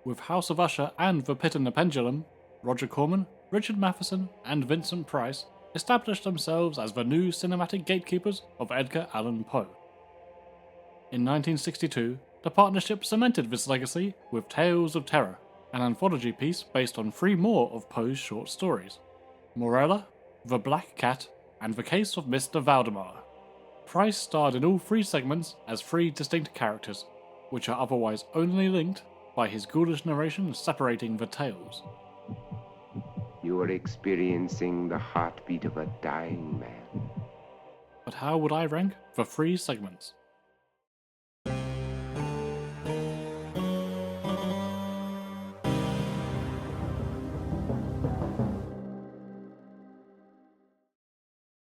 With House of Usher and The Pit and the Pendulum, Roger Corman, Richard Matheson, and Vincent Price established themselves as the new cinematic gatekeepers of Edgar Allan Poe. In 1962, the partnership cemented this legacy with Tales of Terror, an anthology piece based on 3 more of Poe's short stories: Morel, The Black Cat, and The Case of Mr. Valdemar. Price starred in all 3 segments as 3 distinct characters, which are otherwise only linked by his ghoulish narration separating the tales. You are experiencing the heartbeat of a dying man. But how would I rank the 3 segments?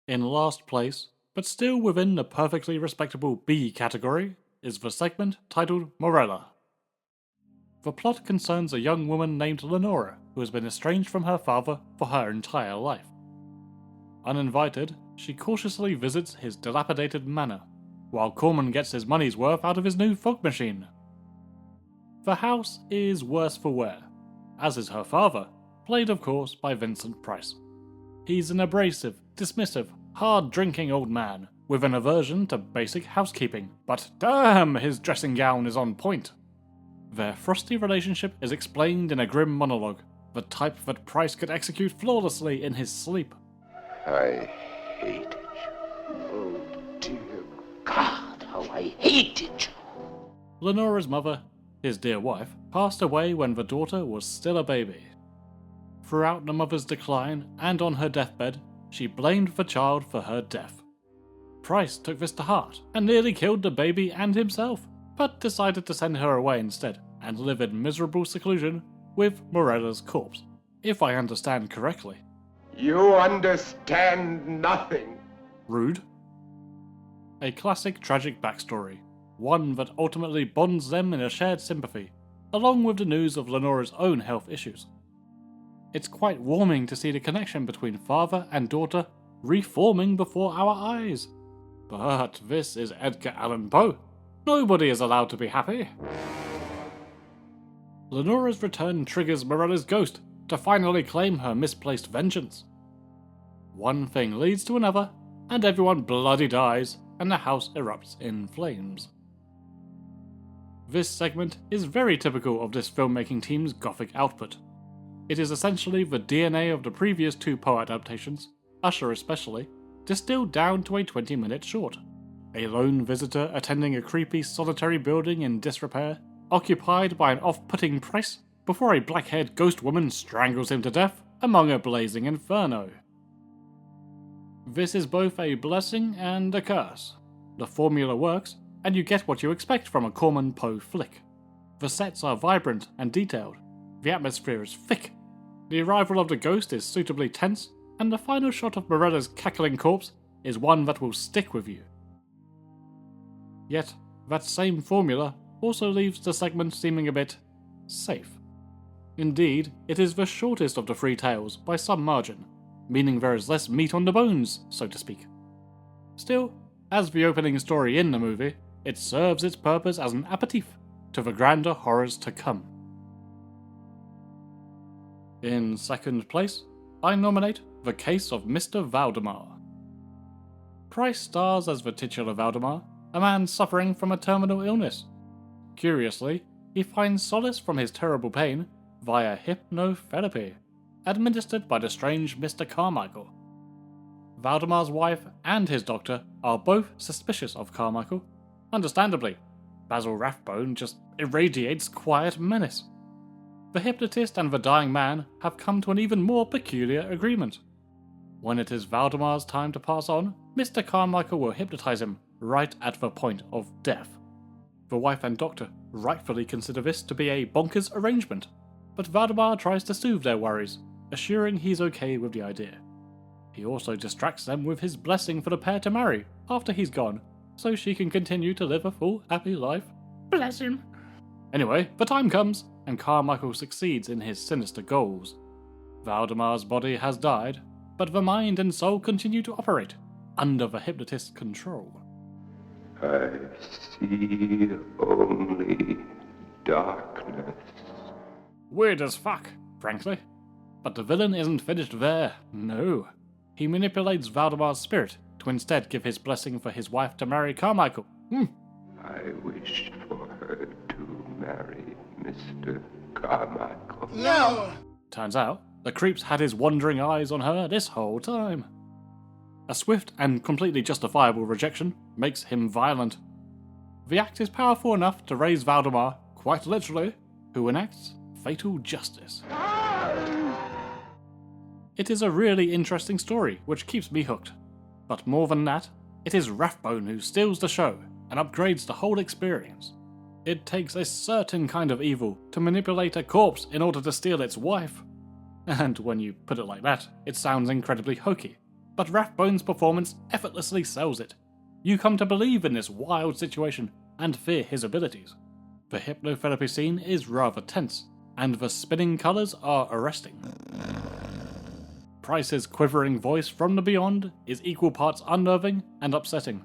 In last place, but still within the perfectly respectable B category, is the segment titled Morella. The plot concerns a young woman named Lenora who has been estranged from her father for her entire life. Uninvited, she cautiously visits his dilapidated manor, while Corman gets his money's worth out of his new fog machine. The house is worse for wear, as is her father, played of course by Vincent Price. He's an abrasive, dismissive, hard-drinking old man, with an aversion to basic housekeeping, but damn, his dressing gown is on point. Their frosty relationship is explained in a grim monologue, the type that Price could execute flawlessly in his sleep. I hated you. Oh, dear God, how I hated you. Lenora's mother, his dear wife, passed away when the daughter was still a baby. Throughout the mother's decline and on her deathbed, she blamed the child for her death. Price took this to heart and nearly killed the baby and himself, but decided to send her away instead and live in miserable seclusion with Morella's corpse, if I understand correctly. You understand nothing. Rude. A classic tragic backstory, one that ultimately bonds them in a shared sympathy, along with the news of Lenora's own health issues. It's quite warming to see the connection between father and daughter reforming before our eyes. But this is Edgar Allan Poe. Nobody is allowed to be happy. Lenora's return triggers Morella's ghost to finally claim her misplaced vengeance. One thing leads to another, and everyone bloody dies, and the house erupts in flames. This segment is very typical of this filmmaking team's gothic output. It is essentially the DNA of the previous 2 Poe adaptations, Usher especially, distilled down to a 20-minute short. A lone visitor attending a creepy solitary building in disrepair, occupied by an off-putting Price, before a black-haired ghost woman strangles him to death among a blazing inferno. This is both a blessing and a curse. The formula works, and you get what you expect from a Corman Poe flick. The sets are vibrant and detailed, the atmosphere is thick, the arrival of the ghost is suitably tense, and the final shot of Morella's cackling corpse is one that will stick with you. Yet, that same formula also leaves the segment seeming a bit safe. Indeed, it is the shortest of the 3 tales by some margin, meaning there is less meat on the bones, so to speak. Still, as the opening story in the movie, it serves its purpose as an aperitif to the grander horrors to come. In second place, I nominate The Case of Mr. Valdemar. Price stars as the titular Valdemar, a man suffering from a terminal illness. Curiously, he finds solace from his terrible pain via hypnotherapy, administered by the strange Mr. Carmichael. Valdemar's wife and his doctor are both suspicious of Carmichael. Understandably, Basil Rathbone just irradiates quiet menace. The hypnotist and the dying man have come to an even more peculiar agreement. When it is Valdemar's time to pass on, Mr. Carmichael will hypnotize him right at the point of death. The wife and doctor rightfully consider this to be a bonkers arrangement, but Valdemar tries to soothe their worries, assuring he's okay with the idea. He also distracts them with his blessing for the pair to marry after he's gone, so she can continue to live a full, happy life. Bless him. Anyway, the time comes, and Carmichael succeeds in his sinister goals. Valdemar's body has died, but the mind and soul continue to operate, under the hypnotist's control. I see only darkness. Weird as fuck, frankly. But the villain isn't finished there, no. He manipulates Valdemar's spirit to instead give his blessing for his wife to marry Carmichael. I wish for her to marry Mr. Carmichael. No! Turns out, the creep's had his wandering eyes on her this whole time. A swift and completely justifiable rejection makes him violent. The act is powerful enough to raise Valdemar, quite literally, who enacts fatal justice. It is a really interesting story, which keeps me hooked. But more than that, it is Rathbone who steals the show and upgrades the whole experience. It takes a certain kind of evil to manipulate a corpse in order to steal its wife. And when you put it like that, it sounds incredibly hokey. But Rathbone's performance effortlessly sells it. You come to believe in this wild situation and fear his abilities. The hypnotherapy scene is rather tense, and the spinning colours are arresting. Price's quivering voice from the beyond is equal parts unnerving and upsetting.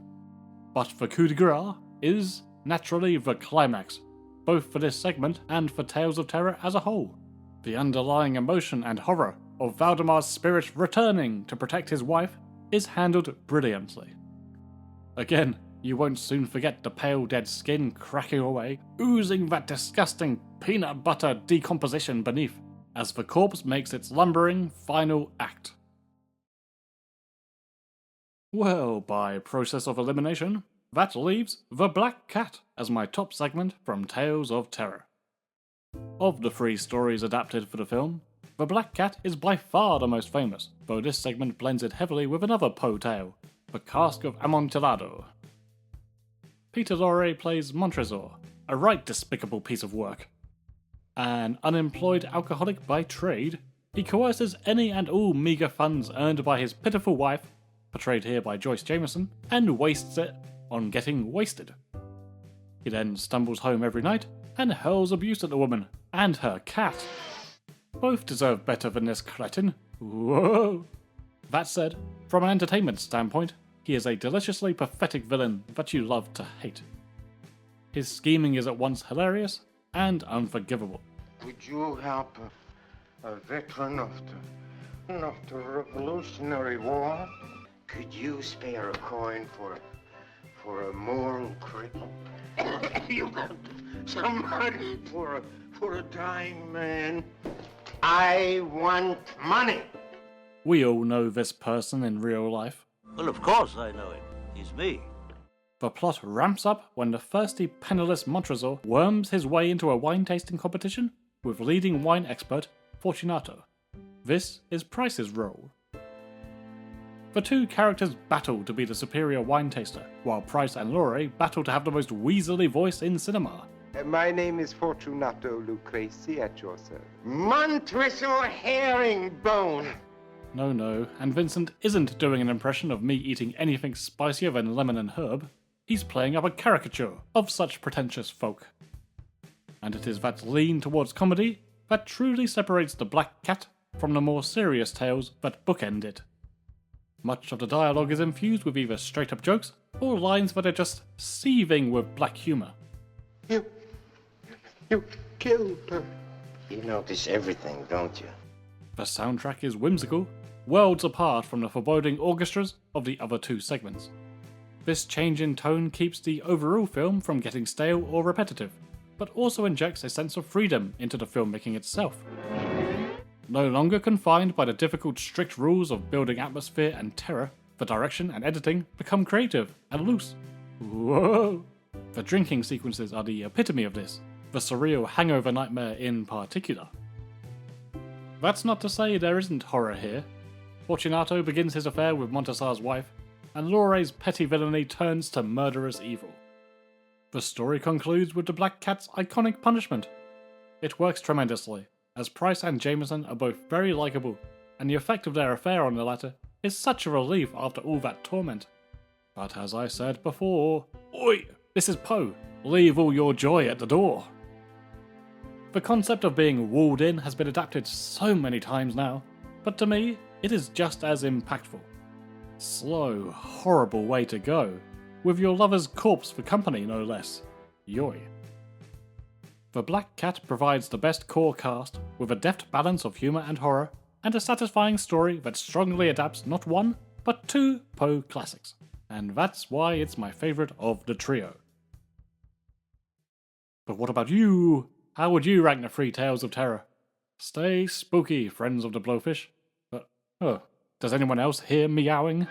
But the coup de grace is, naturally, the climax, both for this segment and for Tales of Terror as a whole. The underlying emotion and horror of Valdemar's spirit returning to protect his wife is handled brilliantly. Again, you won't soon forget the pale dead skin cracking away, oozing that disgusting peanut butter decomposition beneath, as the corpse makes its lumbering final act. Well, by process of elimination, that leaves The Black Cat as my top segment from Tales of Terror. Of the 3 stories adapted for the film, The Black Cat is by far the most famous, though this segment blends it heavily with another Poe tale, The Cask of Amontillado. Peter Lorre plays Montresor, a right despicable piece of work. An unemployed alcoholic by trade, he coerces any and all meagre funds earned by his pitiful wife, portrayed here by Joyce Jameson, and wastes it on getting wasted. He then stumbles home every night and hurls abuse at the woman and her cat. Both deserve better than this cretin. Whoa! That said, from an entertainment standpoint, he is a deliciously pathetic villain that you love to hate. His scheming is at once hilarious and unforgivable. Would you help a veteran of the Revolutionary War? Could you spare a coin for a moral cripple? You got some money for a dying man? I want money. We all know this person in real life. Well, of course I know him. He's me. The plot ramps up when the thirsty, penniless Montresor worms his way into a wine tasting competition with leading wine expert Fortunato. This is Price's role. The 2 characters battle to be the superior wine taster, while Price and Lorre battle to have the most weaselly voice in cinema. My name is Fortunato Lucrezi, at your service. Montresor Herringbone. No, and Vincent isn't doing an impression of me eating anything spicier than lemon and herb. He's playing up a caricature of such pretentious folk. And it is that lean towards comedy that truly separates The Black Cat from the more serious tales that bookend it. Much of the dialogue is infused with either straight-up jokes or lines that are just seething with black humour. You killed her. You notice everything, don't you? The soundtrack is whimsical, worlds apart from the foreboding orchestras of the other 2 segments. This change in tone keeps the overall film from getting stale or repetitive, but also injects a sense of freedom into the filmmaking itself. No longer confined by the difficult, strict rules of building atmosphere and terror, the direction and editing become creative and loose. Whoa! The drinking sequences are the epitome of this, the surreal hangover nightmare in particular. That's not to say there isn't horror here. Fortunato begins his affair with Montresor's wife, and Lorre's petty villainy turns to murderous evil. The story concludes with the Black Cat's iconic punishment. It works tremendously, as Price and Jameson are both very likeable, and the effect of their affair on the latter is such a relief after all that torment. But as I said before, oi! This is Poe. Leave all your joy at the door. The concept of being walled in has been adapted so many times now, but to me, it is just as impactful. Slow, horrible way to go, with your lover's corpse for company no less. Yoy. The Black Cat provides the best core cast, with a deft balance of humour and horror, and a satisfying story that strongly adapts not one, but two Poe classics. And that's why it's my favourite of the trio. But what about you? How would you rank the three tales of terror? Stay spooky, friends of the Blowfish. Does anyone else hear meowing?